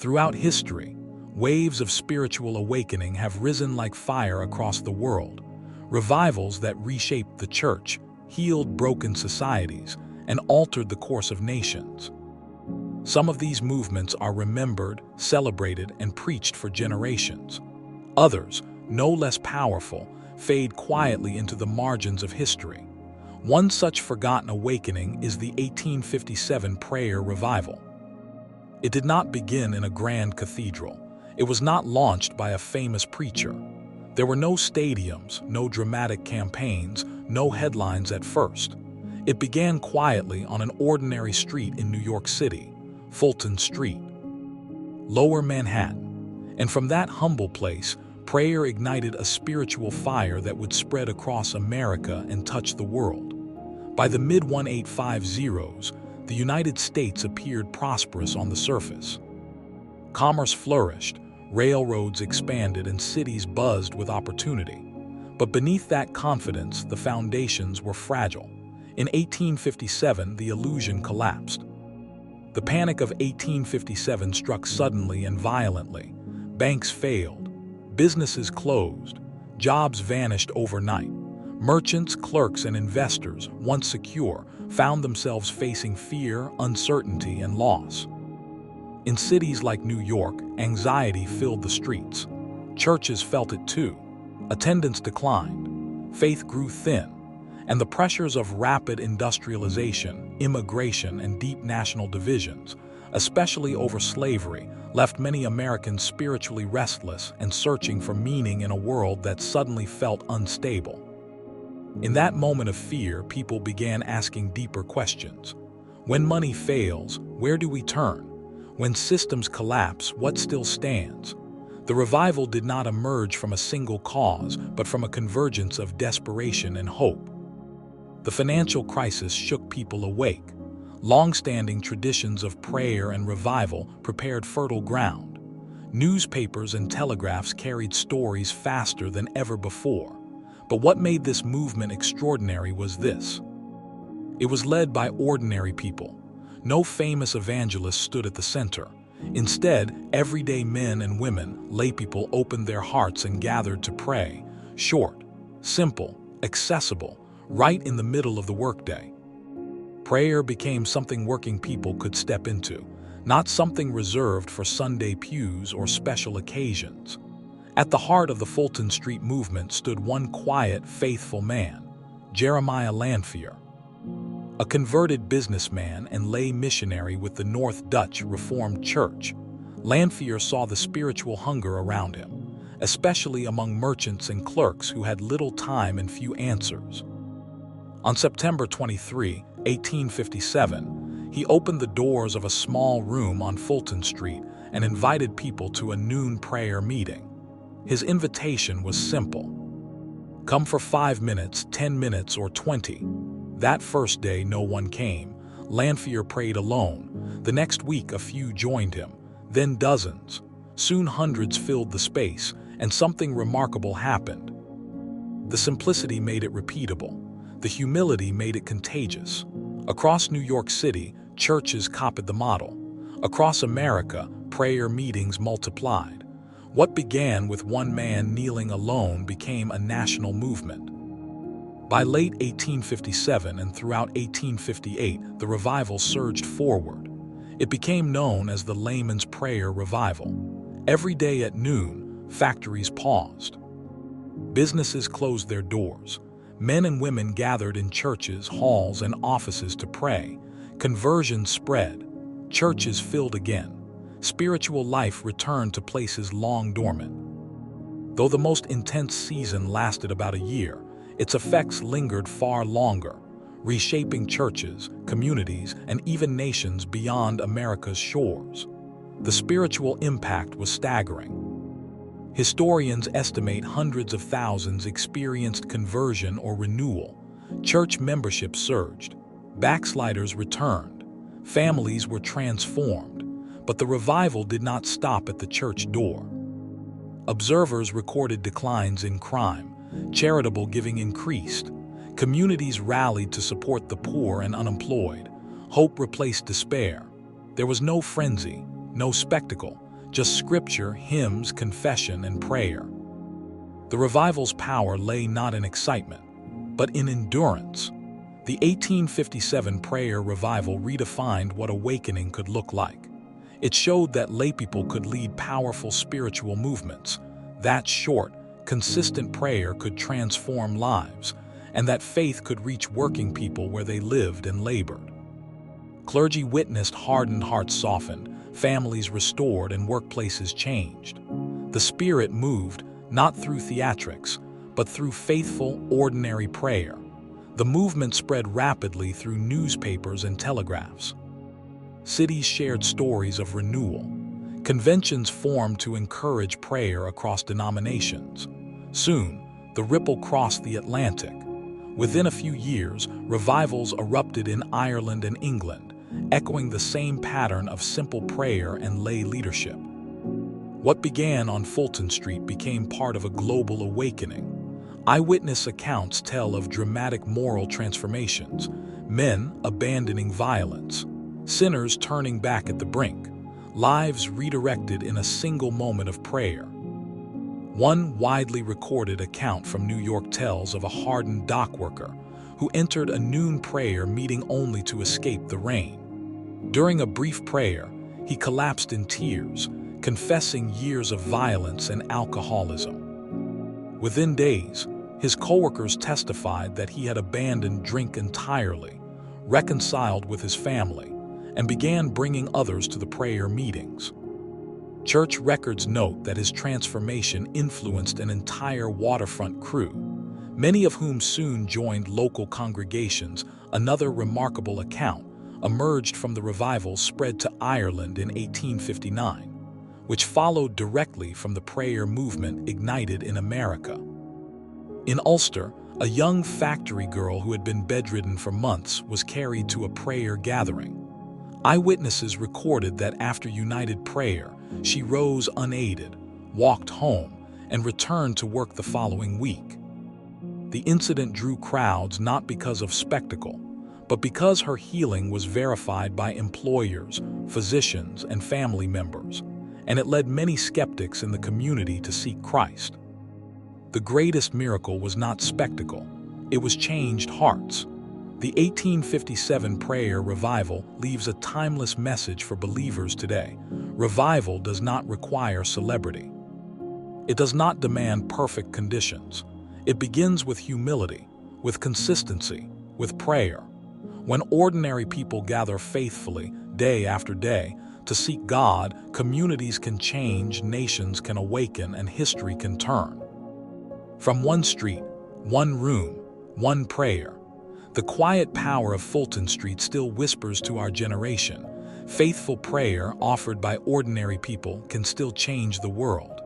Throughout history, waves of spiritual awakening have risen like fire across the world, revivals that reshaped the church, healed broken societies, and altered the course of nations. Some of these movements are remembered, celebrated, and preached for generations. Others, no less powerful, fade quietly into the margins of history. One such forgotten awakening is the 1857 prayer revival. It did not begin in a grand cathedral. It was not launched by a famous preacher. There were no stadiums, no dramatic campaigns, no headlines at first. It began quietly on an ordinary street in New York City, Fulton Street, Lower Manhattan. And from that humble place, prayer ignited a spiritual fire that would spread across America and touch the world. By the mid-1850s, the United States appeared prosperous on the surface. Commerce flourished, railroads expanded, and cities buzzed with opportunity. But beneath that confidence, the foundations were fragile. In 1857, the illusion collapsed. The Panic of 1857 struck suddenly and violently. Banks failed, businesses closed, jobs vanished overnight. Merchants, clerks, and investors, once secure, found themselves facing fear, uncertainty, and loss. In cities like New York, anxiety filled the streets. Churches felt it too. Attendance declined, faith grew thin, and the pressures of rapid industrialization, immigration, and deep national divisions, especially over slavery, left many Americans spiritually restless and searching for meaning in a world that suddenly felt unstable. In that moment of fear, people began asking deeper questions. When money fails, where do we turn? When systems collapse, what still stands? The revival did not emerge from a single cause, but from a convergence of desperation and hope. The financial crisis shook people awake. Long-standing traditions of prayer and revival prepared fertile ground. Newspapers and telegraphs carried stories faster than ever before. But what made this movement extraordinary was this. It was led by ordinary people. No famous evangelist stood at the center. Instead, everyday men and women, laypeople, opened their hearts and gathered to pray. Short, simple, accessible, right in the middle of the workday. Prayer became something working people could step into, not something reserved for Sunday pews or special occasions. At the heart of the Fulton Street movement stood one quiet, faithful man, Jeremiah Lanphier. A converted businessman and lay missionary with the North Dutch Reformed Church, Lanphier saw the spiritual hunger around him, especially among merchants and clerks who had little time and few answers. On September 23, 1857, he opened the doors of a small room on Fulton Street and invited people to a noon prayer meeting. His invitation was simple. Come for 5 minutes, 10 minutes, or 20. That first day, no one came. Lanphier prayed alone. The next week, a few joined him, then dozens. Soon hundreds filled the space, and something remarkable happened. The simplicity made it repeatable. The humility made it contagious. Across New York City, churches copied the model. Across America, prayer meetings multiplied. What began with one man kneeling alone became a national movement. By late 1857 and throughout 1858, the revival surged forward. It became known as the Layman's Prayer Revival. Every day at noon, factories paused. Businesses closed their doors. Men and women gathered in churches, halls, and offices to pray. Conversions spread. Churches filled again. Spiritual life returned to places long dormant. Though the most intense season lasted about a year, its effects lingered far longer, reshaping churches, communities, and even nations beyond America's shores. The spiritual impact was staggering. Historians estimate hundreds of thousands experienced conversion or renewal. Church membership surged. Backsliders returned. Families were transformed. But the revival did not stop at the church door. Observers recorded declines in crime. Charitable giving increased. Communities rallied to support the poor and unemployed. Hope replaced despair. There was no frenzy, no spectacle, just scripture, hymns, confession, and prayer. The revival's power lay not in excitement, but in endurance. The 1857 prayer revival redefined what awakening could look like. It showed that laypeople could lead powerful spiritual movements, that short, consistent prayer could transform lives, and that faith could reach working people where they lived and labored. Clergy witnessed hardened hearts softened, families restored, and workplaces changed. The Spirit moved, not through theatrics, but through faithful, ordinary prayer. The movement spread rapidly through newspapers and telegraphs. Cities shared stories of renewal. Conventions formed to encourage prayer across denominations. Soon, the ripple crossed the Atlantic. Within a few years, revivals erupted in Ireland and England, echoing the same pattern of simple prayer and lay leadership. What began on Fulton Street became part of a global awakening. Eyewitness accounts tell of dramatic moral transformations, men abandoning violence, sinners turning back at the brink, lives redirected in a single moment of prayer. One widely recorded account from New York tells of a hardened dock worker who entered a noon prayer meeting only to escape the rain. During a brief prayer, he collapsed in tears, confessing years of violence and alcoholism. Within days, his coworkers testified that he had abandoned drink entirely, reconciled with his family, and began bringing others to the prayer meetings. Church records note that his transformation influenced an entire waterfront crew, many of whom soon joined local congregations. Another remarkable account emerged from the revival spread to Ireland in 1859, which followed directly from the prayer movement ignited in America. In Ulster, a young factory girl who had been bedridden for months was carried to a prayer gathering. Eyewitnesses recorded that after united prayer, she rose unaided, walked home, and returned to work the following week. The incident drew crowds not because of spectacle, but because her healing was verified by employers, physicians, and family members, and it led many skeptics in the community to seek Christ. The greatest miracle was not spectacle, it was changed hearts. The 1857 prayer revival leaves a timeless message for believers today. Revival does not require celebrity. It does not demand perfect conditions. It begins with humility, with consistency, with prayer. When ordinary people gather faithfully, day after day, to seek God, communities can change, nations can awaken, and history can turn. From one street, one room, one prayer, the quiet power of Fulton Street still whispers to our generation. Faithful prayer offered by ordinary people can still change the world.